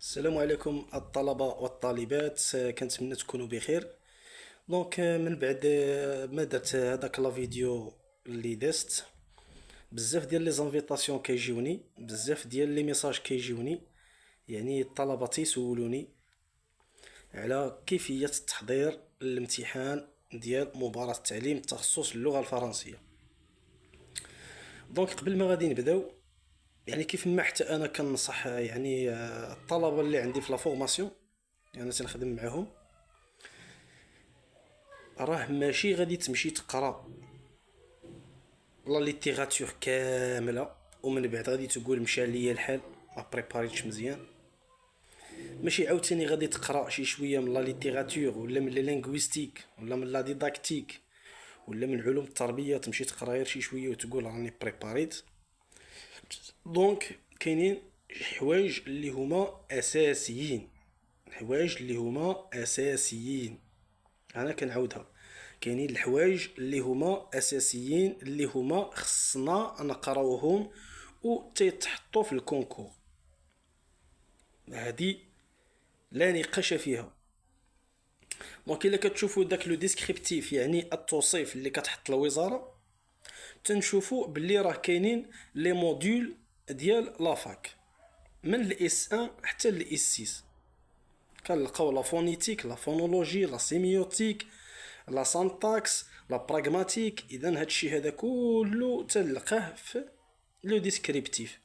السلام عليكم الطلبة والطالبات، كنتمنى تكونوا بخير. من بعد ما درت هذاك لا فيديو اللي دازت، بزاف ديال لي زانفيتاسيون كيجيوني، بزاف ديال لي ميساج كيجيوني. يعني الطلبة تيسولوني على كيفية التحضير للامتحان ديال مباراة التعليم تخصص اللغة الفرنسية. قبل ما غادي نبداو، يعني كيف ما حتى انا كنصح الطلبة اللي عندي في لا فورماسيون، يعني تنخدم معاهم، راه ماشي غادي تمشي تقرا لا ليتيراتور كامله ومن بعد غادي تقول مشى ليا الحال ما بريباريتش مزيان. ماشي عاوتاني غادي تقرا شي شويه من لا ليتيراتور ولا من لي لينغويستيك ولا من لا ديداكتيك ولا من علوم التربيه تمشي تقرا غير شي شويه وتقول راني بريباريت. كاينين حوايج اللي هما اساسيين، حوايج اللي هما اساسيين. انا كنعاودها، كاينين الحوايج اللي هما اساسيين اللي هما خصنا نقراوهم و تيتحطوا في الكونكور. هادي لا نقاش فيها. الا كتشوفوا داك لو ديسكريبتيف، يعني التوصيف اللي كتحط الوزاره، تنشوفوا باللي راه كاينين لي موديول ديال لافاك من الاس 1 حتى الاس 6. كنلقاو لا فونيتيك، لا فونولوجي، لا سيميوتيك، لا سانتاكس، لا براغماتيك. اذا هادشي هذا كله تلقاه في لو ديسكريبتيف.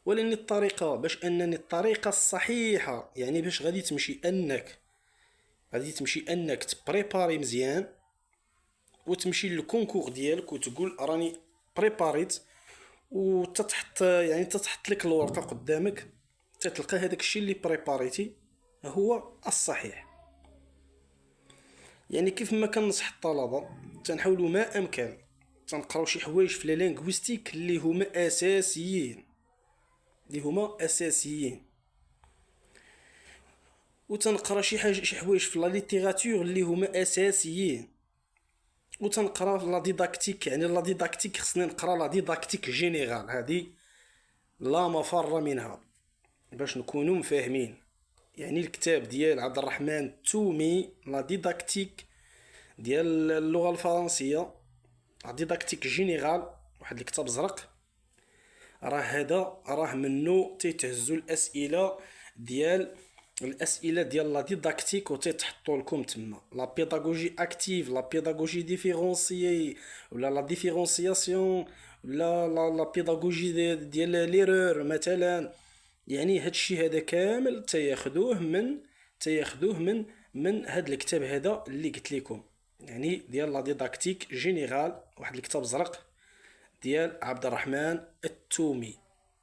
ولكن الطريقه باش انني الطريقه الصحيحه، يعني باش غادي تمشي انك تبريباري مزيان وتمشي للكونكور ديالك وتقول راني بريباريت، وتتحط يعني تتحط لك الورقه قدامك، تتلقى هذاك الشيء اللي بريباريتي هو الصحيح. يعني كيف ما كنصح الطلبه، تنحاولوا ما امكن تنقراو شي حوايج في لي لينغويستيك اللي هما اساسيين، وتنقرا شي حوايج في لا ليتيراتور اللي هما اساسيين، وتنقرا لا ديداكتيك. يعني لا ديداكتيك خصني نقرا لا ديداكتيك جينيرال، هذه لا مفر منها باش نكونوا مفاهمين. يعني الكتاب ديال عبد الرحمن التومي لا ديداكتيك ديال اللغه الفرنسيه، لا ديداكتيك جينيرال، واحد الكتاب زرق، راه منه تيتهزوا الاسئله ديال لا ديداكتيك وتيتحطوا لكم تما لا بيداغوجي اكتيف، لا بيداغوجي ديفيرونسيي، ولا لا ديفيرونسياسيون، ولا لا بيداغوجي ديال ليرور مثلا. يعني هادشي هذا كامل تياخدوه من هاد الكتاب هذا اللي قلت لكم، يعني ديال لا ديداكتيك جينيرال، واحد الكتاب زرق ديال عبد الرحمن التومي.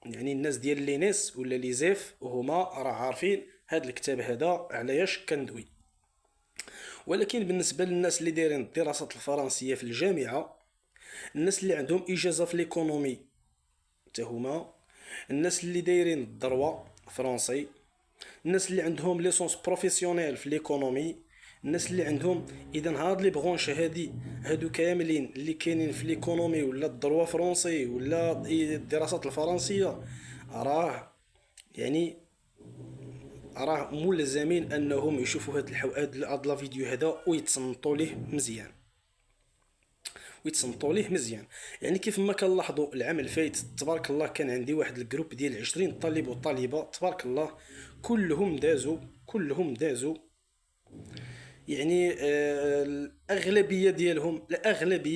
يعني الناس ديال لينيس ولا ليزيف وهما راه عارفين هاد الكتاب هذا علاش كندوي. ولكن بالنسبه للناس اللي دايرين الدراسات الفرنسيه في الجامعه، الناس اللي عندهم اجازه في ليكونومي حتى هما، الناس اللي دايرين الدروة فرنسي، الناس اللي عندهم ليسونس بروفيسيونيل في ليكونومي، الناس اللي عندهم، اذا هاد لي برونش هادو كاملين اللي كاينين في ليكونومي ولا الدروة فرنسي ولا الدراسات الفرنسيه، راه يعني راه ملزمين انهم يشوفوا هاد لا فيديو هذا ويتصنتوا ليه مزيان. يعني كيف ما كنلاحظوا العام الفايت تبارك الله كان عندي واحد الجروب ديال 20 طالب وطالبه تبارك الله، كلهم دازوا. يعني الاغلبيه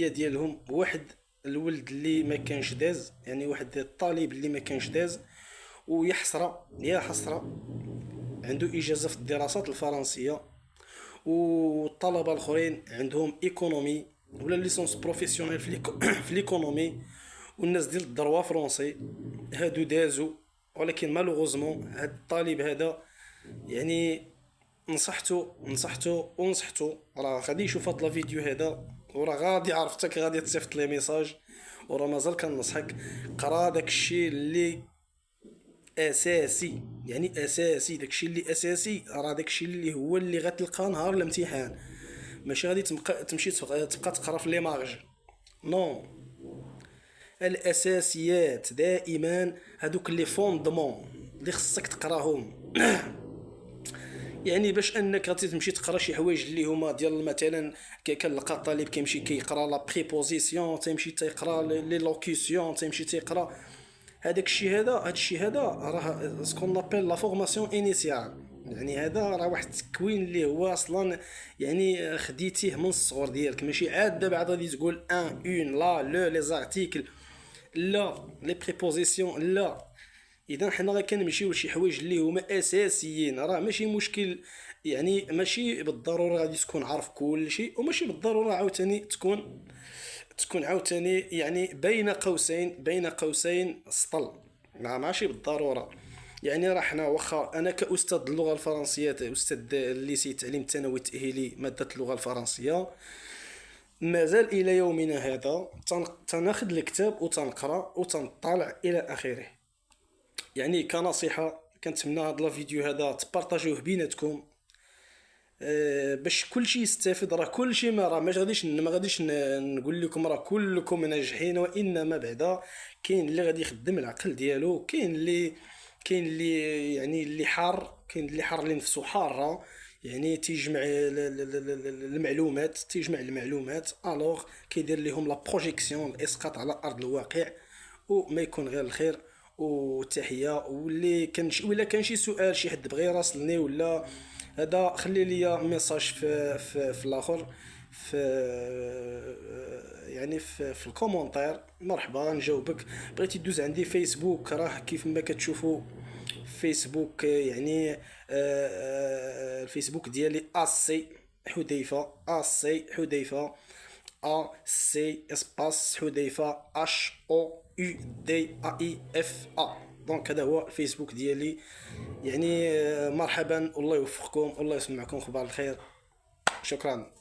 ديالهم واحد الولد اللي ما كانش داز، يعني واحد الطالب اللي ما كانش داز، يا حسره عنده اجازه في الدراسات الفرنسيه، والطلبه الاخرين عندهم ايكونومي ولا ليسونس بروفيسيونيل في ليكونومي، والناس ديال الدروا فرونسي هادو دازو. ولكن مالوغوزمون هاد الطالب هذا، يعني نصحته راه غادي يشوف هاد الفيديو هذا وراه غادي عرفتك غادي تصيفط لي ميساج، وراه مازال كنصحك قرا داكشي اللي اساسي. يعني اساسي داكشي اللي اساسي راه داكشي اللي هو اللي غتلقاه نهار الامتحان، ماشي غادي تمشي تبقى تقرا في لي مارج. نو، الاساسيات دائما هادوك لي فوندمون اللي خصك تقراهم، يعني باش انك غادي تمشي تقرا شي حوايج اللي هما ديال مثلا كنلقى الطالب كيمشي كيقرا لا بريبوزيسيون، تيمشي تيقرا لي لوكيسيون، تيمشي تيقرا هذاك الشيء هذا. راه سكون لابيل لا فورماسيون انيسيال. يعني هذا راه واحد التكوين اللي هو اصلا يعني خديتيه من الصغر ديالك، ماشي عاد دابا عاد غادي تقول ان اون لا لو لي زارتيكل لا لي بريبوزيسيون لا. اذا حنا راه كنمشيو لشي حوايج اللي هما اساسيين، راه ماشي مشكل. يعني ماشي بالضروره غادي تكون عارف كل شيء، وماشي بالضروره عاوتاني تكون عاوتاني يعني بين قوسين سطل. ماشي بالضروره. يعني راه حنا واخا انا كاستاذ اللغه الفرنسيه، استاذ الليسي التعليم الثانوي التاهيلي ماده اللغه الفرنسيه، مازال الى يومنا هذا تناخذ الكتاب وتنقرا وتنطلع الى اخره. يعني كنصيحه كنتمنى هذا الفيديو هذا تبارطاجيوه بيناتكم، باش كلشي يستافد. راه كلشي ما غاديش نقول لكم راه كلكم ناجحين، وانما بعدا كاين اللي غادي يخدم العقل ديالو، كاين اللي يعني اللي حار لنفسه حاره، يعني تيجمع المعلومات الوغ كيدير لهم لا بروجيكسيون، الاسقاط على ارض الواقع. وما يكون غير الخير وتحيه. ولا كان شي سؤال شي حد بغى يراسلني ولا هذا، خلي لي ميساج في الاخر، في يعني في الكومونتير، مرحبا نجاوبك. بغيتي دوز عندي فيسبوك، راه كيف ما كتشوفوا فيسبوك يعني الفيسبوك ديالي اسي حذيفه، اسي حذيفه، سي اسباس حذيفه، اش او يو دي اي اف دونك هذا هو الفيسبوك ديالي. يعني مرحبا، والله يوفقكم، والله يسمعكم اخبار الخير. شكرا.